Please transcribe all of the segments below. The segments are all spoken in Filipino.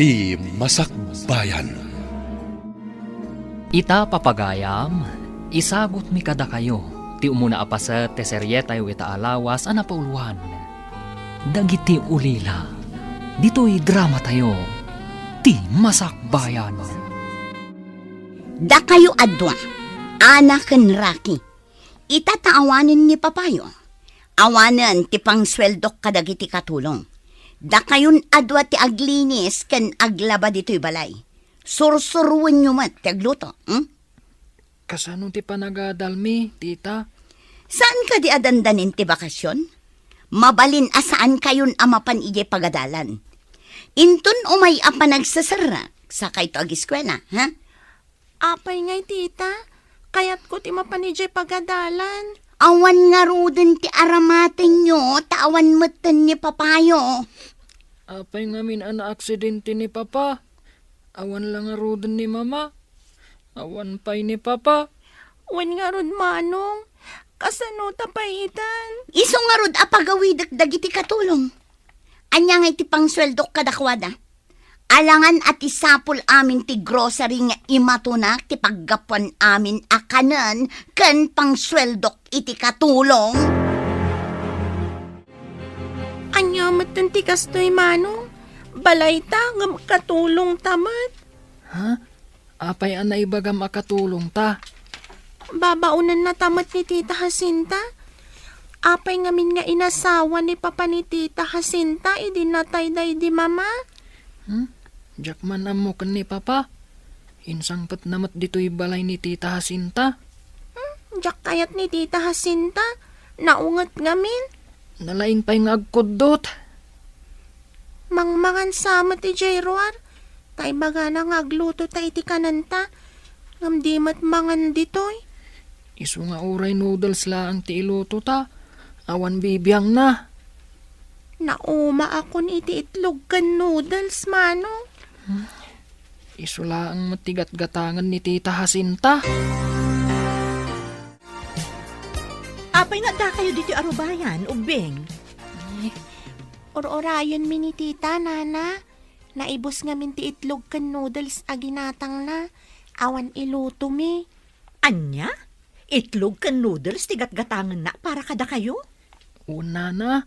Ti Masakbayan. Ita papagayam, isagot mi kada kayo, ti umuna apaset te seryetay ita alawas ana pauluan. Dagiti ulila, dito'y drama tayo, ti Masakbayan. Da kayo adwa, anak ken Raki. Itataawanin ni Papayo. Awanan ti pangsweldok kadagiti katulong. Da kayon adwa ti aglinis ken aglaba dito'y balay. Sursuruin nyo mat ti agluto. Kasano ti panagadalmi, tita? Saan ka di adandanin ti bakasyon? Mabalin asaan kayon amapan ije pagadalan. Inton umay apa nagsasara sa kayto agiskwela, ha? Apay ngay, tita. Kayat ko ti mapanijay pagadalan. Awan nga ruden ti aramaten nyo, tawan matan ni Papayo. Apay ngamin ana aksidente ni papa. Awan lang nga roden ni mama. Awan pay ni papa. Wan nga rod manong. Kasano tapaitan? Iso nga rod apagawidak dagiti katulong. Anya nga iti pangsweldok kadakwada. Alangan at isapol amin ti grocery nga imatunak ti paggapuan amin akanan ken pangsweldok iti katulong. Anya matan ti kastoy manong. Balay ta ngam katulong tamat. Ha? Apay anay bagam akatulong ta. Babaunan na tamat ni Tita Jacinta. Apay ngamin nga inasawa ni Papa ni Tita Jacinta, idinatay day di mama. Jakman amo ken ni papa. Insangpet namat dito'y balay ni tita Jacinta. Jak kayat ni Tita Jacinta, naungat ngamin. Nalain pa'y nga agkudot. Mangmangan sama ti Jayroar, tay baga na ngagluto ta iti kananta, ngam di mat mangan ditoy. Isu nga uray noodles laang ti iluto ta. Awan bibiyang na. Nauma akon iti itlog kan noodles, manong. Isu laang matigat-gatangan ni tita Jacinta. Apay nga da kayo dito arubayan, ubing. Or-orayon mi ni Tita, nana. Naibos nga min ti itlog kan noodles aginatang na. Awan iluto mi. Anya? Itlog kan noodles tigat-gatangan na para kada kayo? Una na.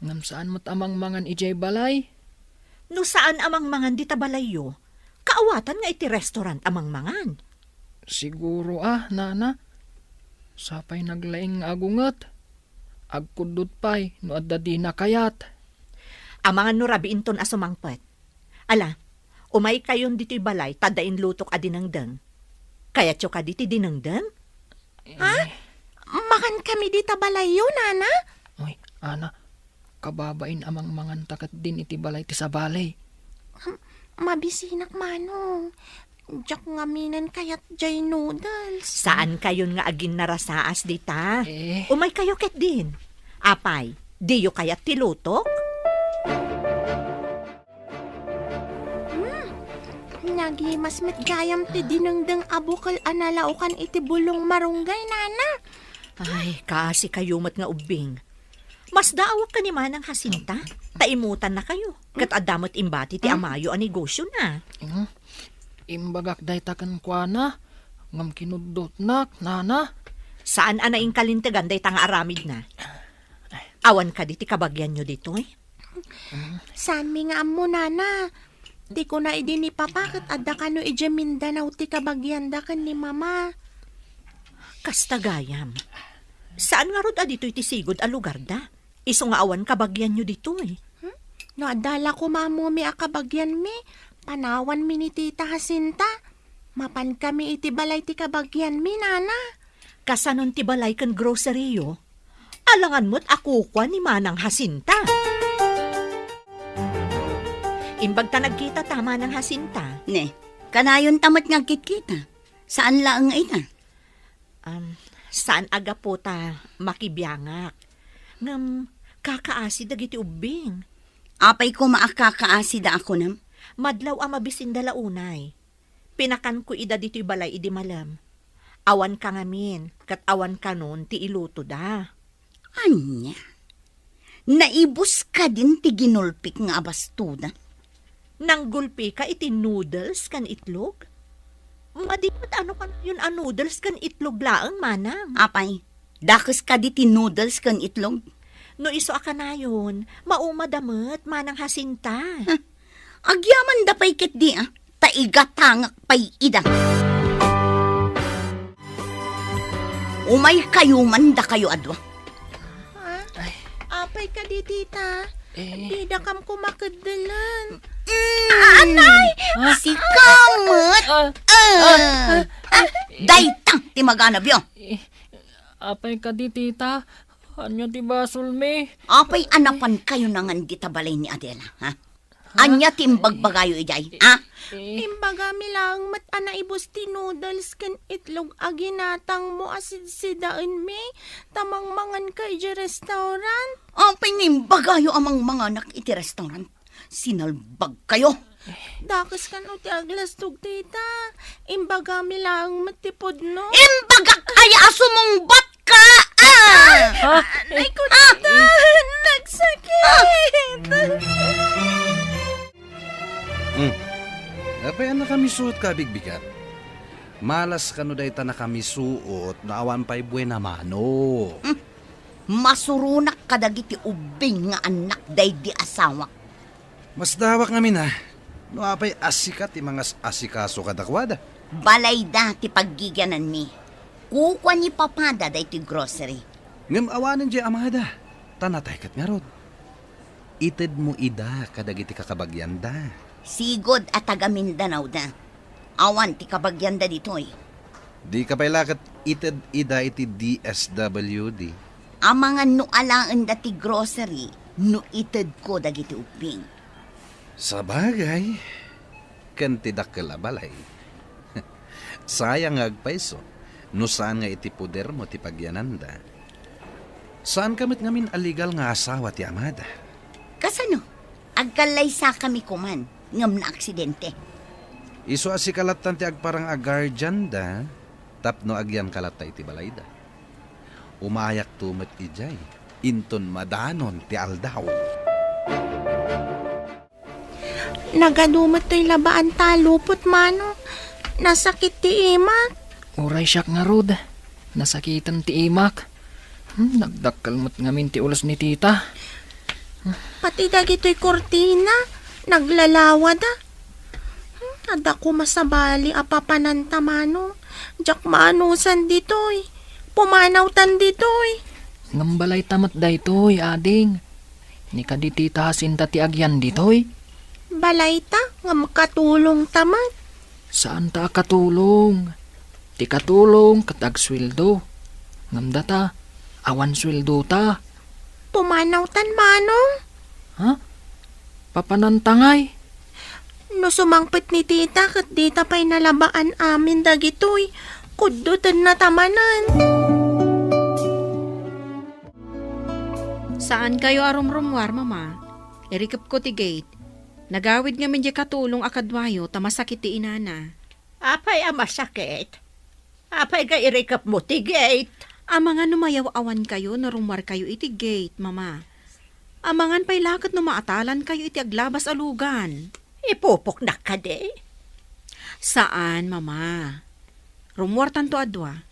Ngam saan mat amang mangan ijay balay? No saan amang mangan di tabalayo? Kaawatan nga iti restaurant amang mangan. Siguro nana. Sapay naglaing agungat. Agkudot pa'y no adda di na kayat. Amangan no rabiin ton asumangpet. Ala, umay kayon dito'y balay, tadain lutok a dinangdang. Kaya tyo ka diti dinangdang? Ha? Makan kami di tabalayo, nana? Oy, ana, kababain amang mangan takat din iti balay ti sabalay. Mabisinak, manong. Jak ngaminan kayat jay noodles. Saan kayon nga agin narasaas dita? Eh. Umay kayo ket din. Apay, diyo kayat tilutok? Nagimas met gayam ti dinengdeng abukal analaukan iti bulong marunggay, nana. Ay, kasi kayo mat nga ubing. Mas daawak ka ni Manang Jacinta. Taimutan na kayo. Kat adamot imbati ti amayo a negosyo na. Imbagak day takan kwa na. Ngam kinudot nak, nana. Saan anaing kalintagan day tanga aramid na? Awan ka diti kabagyan nyo dito eh. Saan mi nga amo, nana? Di ko na idi ni papa kat adda kano ije Mindanao ti kabagyan da kan ni mama. Kastagayam. Saan nga rod dito iti sigod a lugar da? Iso nga awan kabagyan nyo dito eh. No, adala ko mamo mi akabagyan mi. Panawan mi ni Tita Jacinta. Mapan kami iti balay ti kabagyan mi, nana. Kasanon ti balay kan groceryo. Alangan mo't ako kwa ni Manang Jacinta. Imbag ta nagkita tama ng Jacinta. Ne, kanayon tamat nga kitkita. Saan laang ita? Saan aga po ta makibiyangak? Ngam, kakaasi dagiti ubing. Apay ko maakakaasi da ako nam. Madlaw ang mabisin dala unay. Pinakan ko ida dito'y balay idi malam. Awan ka ngamin, kat awan ka nun ti iluto da. Anya? Naibus ka din ti ginulpik nga abastuda? Nang gulpi ka iti noodles kan itlog? Madimot ano ka yun noodles kan itlog laang manang. Apay, dakes ka di ti noodles kan itlog. No iso ka na yun, maumadamot manang Jacinta. Agyaman da pay ket di taigatangak pay ida. Umay kayo man da kayo adwa. Apay ka di, tita. Di da kam kumakadalan. Anay! Si Kamot! Daytang ti maganab yo. Apay ka di, tita. Anyo ti basol me. Apay anapan kayo nangan di tabalay ni Adela, ha? Anya ti imbagbagayo ijay, ha? Imbaga mi lang mat ana ibus ti noodles kan itlog aginatang mo asid sidaan mi. Tamang mangan ka iti restaurant. Apay nimbagayo amang mga anak iti restaurant. Sinalbag kayo. Dakas kan o ti aglastog, tita. Imbaga mi lang matipod no. Imbaga kaya sumungbat ka! Ay ko, tita. Nagsakit. Apay na kami suot ka, bigbigat. Malas ka no day ta na kami suot, naawan pa'y buena mano. Masurunak kadagiti ubing nga anak day di asawa. Mas dawak namin ha. No apay asikat ti mga asikaso kadakwada. Balay da ti paggigyanan mi. Kukwa ni papada day ti grocery. Ngam awanan di amada. Tanatay kat nga rod. Ited mo ida kadagiti kakabagyan da. Sigod at taga Mindanao da. Awan ti kabagyan da ditoy. Di ka pa'y lakat ited ida iti DSWD. Ang mga nualaan da ti grocery, nuited ko dagiti uping. Sa bagay, kantidak kalabalay. Sayang agpaiso, no saan nga iti puder mo ti pagyananda. Saan kamit ngamin aligal nga asawa ti amada? Kasano? Agkalay sa kami kuman, ngam na aksidente. Iso asikalatan ti agparang agarjan da, tapno agyan kalata iti balayda. Umayak tumat ijay, inton madanon ti aldaw. Nagadumot to'y labaan talupot, mano. Nasakit ti imak. Uray siyak nga rod. Nasakitan ti imak. Nagdakkalmat ngamin ti ulos ni tita. Pati dagito'y kortina. Naglalawa da. Ada ko masabali apapananta, mano. Jak maanusan dito'y. Pumanawtan dito'y. Nambalay tamat daytoy, ading. Ni ka di tita Jacinta ti agyan ditoy. Balayta, nga makatulong taman. Saan ta katulong? Ti katulong katag sweldo. Ngamda ta, awan sweldo ta. Pumanawtan, manong. Ha? Papanantangay. No sumangpit ni tita kat dita pa'y nalabaan amin dagitoy. Kudutan na tamanan. Saan kayo arumrumwar, mama? Irikap ko ti gate. Nagawid nga min di katulong akadwayo tamasakit ti inana. Apay masakit. Apay ka irikap mo ti gate. Amangan numayaw awan kayo narumwar kayo iti gate, mama. Amangan pa'y lakat numaatalan kayo iti aglabas alugan. Ipupok na ka de. Saan, mama? Rumwar tanto adwa.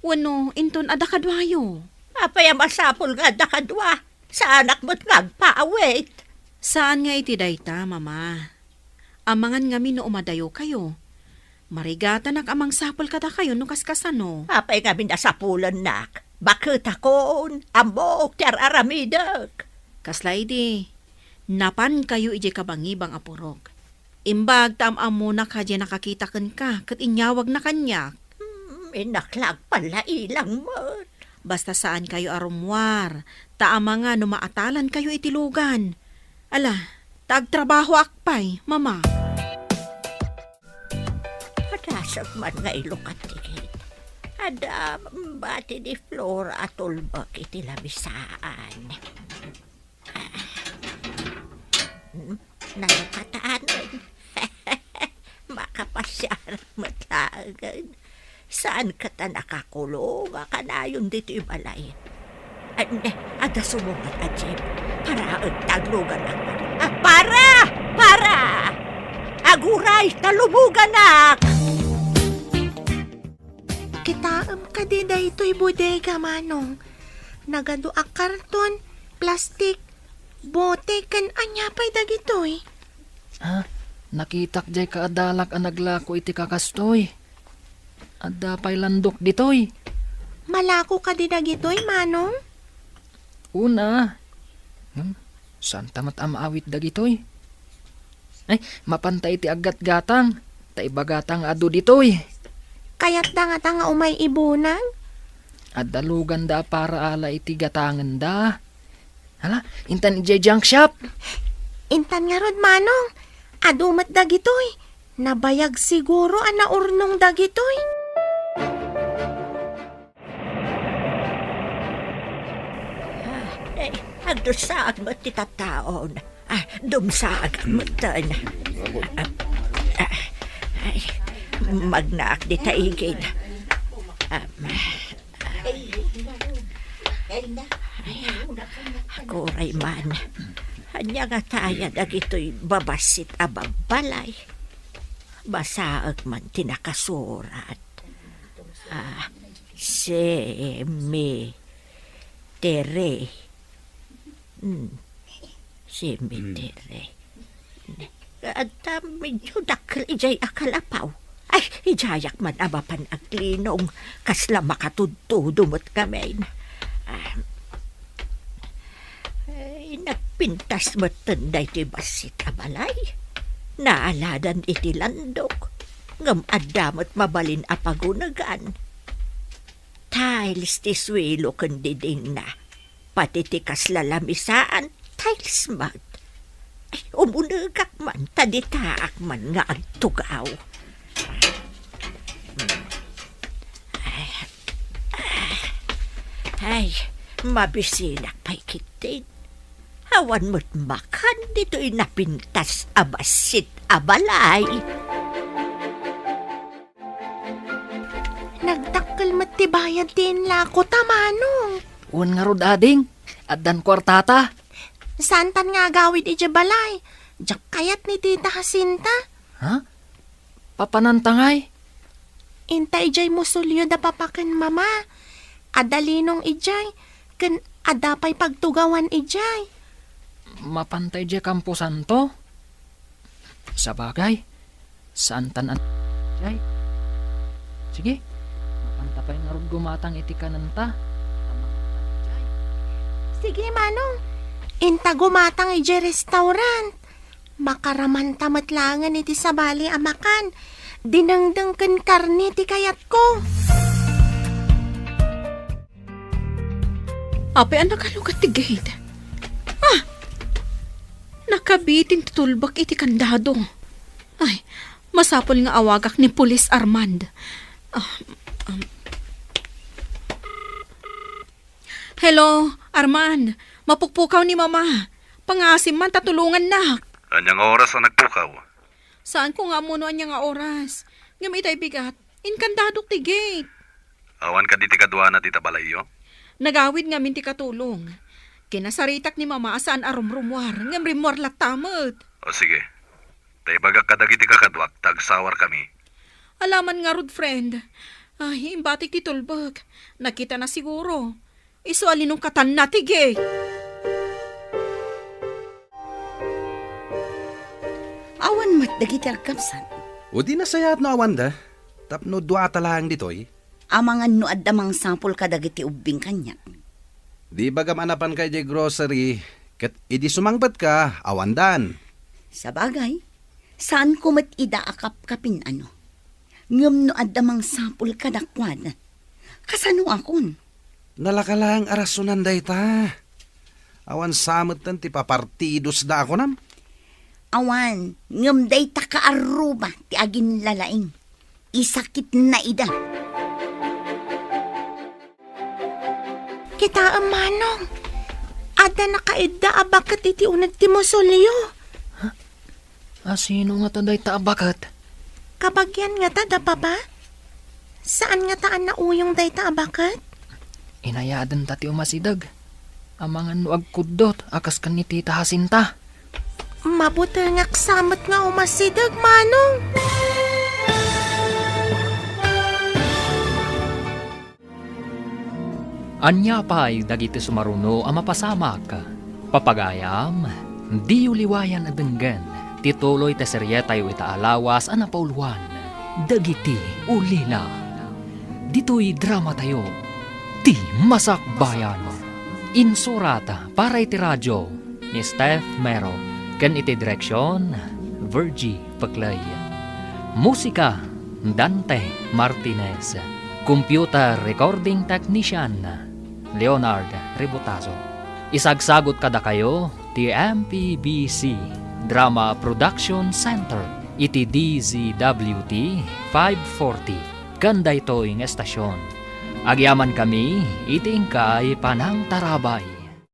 Wano, inton ada kadwayo. Apay masapol nga da kadwa. Sa anak mo't ngagpaawit. Saan nga iti dayta, mama? Amangan nga no umadayo kayo. Marigatan ak amang sapol kada kayo no kaskasano. Apay nga minasapulan nak. Bakit akon? Ambok ti aramidak. Kaslay di, napan kayo ije kabangibang apurok. Imbag tam-am mo na kadya nakakita ka, kat inyawag na kanyak. Inaklag pala ilang mo. Basta saan kayo arumwar, taama nga numaatalan kayo itilugan. Ala, tagtrabaho akpay, mama. Padasag man nga ilukat tigit. Ada bati ni Flora at ulbak iti labisaan. Nagkataanan. Makapasyarang matlagan. Saan ka ta nakakulong? Kanayon dito ibalay. Ada sumungat at Jim. Para ang taglugan ako. Para! Haguray, talumugan na! Kitaam ka di daytoy bodega, Manong. Nagado a karton, plastik, bote, kan anya pa'y dagitoy. Ha? Nakitak jay kaadalak ang naglako iti kakastoy. Adda pa'y landok ditoy. Malako ka di dagitoy, Manong. Una. Saan tamat amaawit dagitoy? Ay, mapantay ti agat-gatang. Taibagatang adu ditoy. Kaya't da nga umay ibunang. At dalugan da para ala iti gatangan da. Hala, intan iti junk shop. Intan nga rod, Manong. Adumat dagitoy. Nabayag siguro ang naurnong dagitoy. Agdusaag mo ti tataon. Dumsaag mo tan. Magnaak di taigid. Kuray man. Hanya nga taya dagito'y babasit ababalay. Basaag man tinakasurat. Cemetery. Cemetery. At medyo dakil ijay akalapaw. Ay, ijayak man abapan aglinong. Kasla makatudtudumot kami. Ay, nagpintas mo tanday ti basit abalay. Naaladan iti landok. Ngam adamot mabalin apagunagan. Tiles ti swelo kandiding na. Pati ti kaslalamisaan, tiles mat. Ay, umunagak man, taditaak man nga agtugaw. Ay, mabisinak pa'y kitin. Hawan mo't makan dito'y napintas abasit abalay. Nagdakkel matibayan din lako, Manong. Un nga rod ading. At dan kwartata. Santan nga gawid iti balay. Diyak kayat ni Tita Jacinta. Ha? Papanantangay. Inta ijay musulyo da papaken mama. Adalinong ijay. Ken adapay pagtugawan ijay. Mapantay jay Kampo Santo. Sabagay. Saan tanan jay? Sige. Mapantapay nga rod gumatang iti kananta. Sige, Manong. Inta gumatang ijay restaurant. Makaraman tamatlangan iti sabali amakan. Dinangdang ken karne ti kayat ko. Apay ang nakalugat ti gate. Nakabitin ti tulbak iti kandado. Ay, masapol nga awagak ni Pulis Armand. Hello, Armand. Mapukpukaw ni Mama. Pangasim man tatulungan na. Anyang oras ang nagpukaw? Saan ko nga muna niya nga oras? Ngam itay bigat. Inkandadok ti gate. Awan ka di ti kadwa na ti tabalayo? Nagawid nga min ti katulong. Kinasaritak ni Mama saan arumrumwar. Ngam rimwar latamot. O sige. Tay bagak kadagi ti kakadwak, tagsawar kami. Alaman nga rod, friend. Ay, imbatik ti tulbag. Nakita na siguro. Iso alinong katan na ti gate. Awan mat dagiti agkapsan. O di nasayat no awan da. Tapno dua talang ditoy. Amangan no addamang sampol ka dagiti ubing kanya. Di bagam anapan kay jay grocery. Kat idi sumangbat ka, awandan. Sa bagay, saan ko mat ida akap-kapin ano? Ngam no addamang sampol ka dakwan. Kasano akon? Nalakalang arasunan day ta. Awan samot tan ti papartidos da ako nam. Awan, ngam day ta kaaruba ti agin lalaing. Isakit na ida. Kita Manong. Ada nakaida abakat iti unag ti musulyo. Sino nga tanday taabakat? Kabagyan nga ta da pa? Saan nga taan na uyong day ta abakat? Inayadan tati umasidag. Amangan no agkudot, akas kan ni Tita Jacinta. Mabuti nga kasamot nga umasidag, Manong. Anya pa'y dagiti sumaruno ang mapasamak. Papagayam, di uliwayan at denggan. Tituloy te seryetayo itaalawas ang napauluan. Dagiti ulila. Dito'y drama tayo. Ti Masakbayan. Insurata para iti radyo ni Steph Mero. Ken iti direksyon, Virgie Paclay. Musika, Dante Martinez. Computer recording technician, Leonard Ributazo. Isagsagot kada kayo, ti MPBC Drama Production Center, iti DZWT 540. Ganda ito ing estasyon. Agyaman kami, iti ingkay panang tarabay.